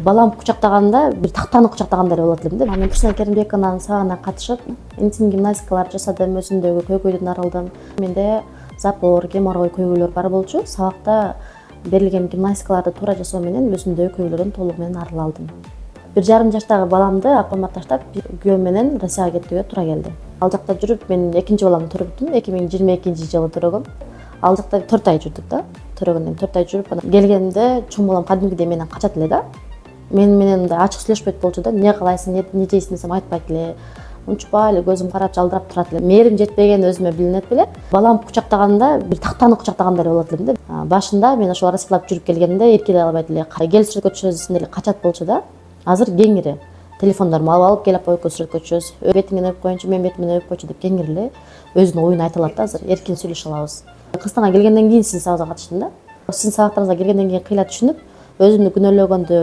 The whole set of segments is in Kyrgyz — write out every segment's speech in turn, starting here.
Балам кучактаганда бир тактаны кучактагандай болот элем да. Мен Турсунай Керимбекованын сабагына катышып, интим гимнастикалар жасадым, өзүмдөгү көйгөйдөн арылдым. Менде запор, геморрой көйгөйлөр бар болчу. Сабакта берилген гимнастикаларды туура жасоо менен өзүмдөгү көйгөйлөрдөн толугу менен арыла алдым. 1,5 жаштагы баламды апама таштап күйөөм менен Россияга кеттиге туура келди. Ал жакта жүрүп мен экинчи баламды төрөттүм. 2022-жылы төрөгөм. Ал жакта 4 ай жүрдүк да. Төрөгөндөн 4 ай жүрүп, анан келгенде чоң балам кадимкидей менен качат эле да. Мен менен мындай ачык сүйлөшпөйт болчу да. Эмне кылайсың, эмне жейсиң десем айтпайт эле. Унчукпай эле көзүм карап жалдырап турат эле. Мээрим жетпегени өзүмө билинет беле. Балам кучактаганда бир тактаны кучактагандай болот элем да. Башында мен ошол Россиялап жүрүп келгенде эркелей албайт эле. Кел сүрөткө түшөбүз десем эле качат болчу да. Азыр кеңири. Телефондорумду алып келип койко сүрөткө түшөбүз. Бетиңен өп коеюнчу, мен бетимден өп койчу деп кеңири эле өзүнүн оюн айта алат да. Азыр эркин сүйлөшө алабыз. Кыргызстанга келгенден кийин сиздин сабагыңызга катыштым да. Сиздин сабактарыңызга келгенден кийин кыйла түшүнүп, өзүмдү күнөөлөгөндү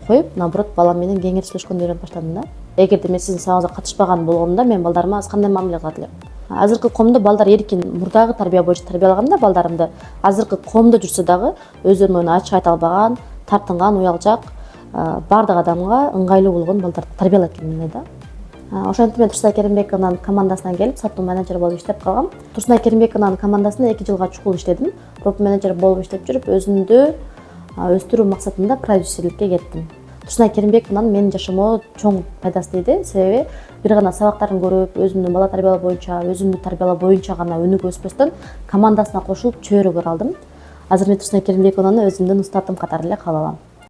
коюп, наоборот, балам менен кеңири сүйлөшкөндү үйрөнүп баштадым да. Эгерде мен сиздин сабагыңызга катышпаган болгондо, мен балдарыма кандай мамиле кылат элем? Азыркы коомдо балдар эркин, мурдагы тарбия боюнча тарбиялагам да балдарымды. Азыркы коомдо жүрсө дагы өздөрүнүн оюн ачык айта албаган, тартынган, уялжак, бардык адамга ыңгайлуу болгон балдарды тарбиялайт элем да. Ошентип мен Турсунай Керимбекованын командасына келип, сатуу менеджер болуп иштеп калгам. Турсунай Керимбекованын командасында 2 жылга чукул иштедим. Роп менеджер болуп иштеп жүрүп, өзүмдү өстүрүү максатында продюсерликке кеттим. Турсунай Керимбекованын менин жашоомо чоң пайдасы тийди. Себеби бир гана сабактарын көрүп, өзүмдүн бала тарбиялоо боюнча, өзүмдү тарбиялоо боюнча гана өнүгүп өспөстөн командасына кошулуп чөйрөгөр алдым. Азыр мен Турсунай Керимбекованын өзүмдүн устатым катары эле кабыл алам.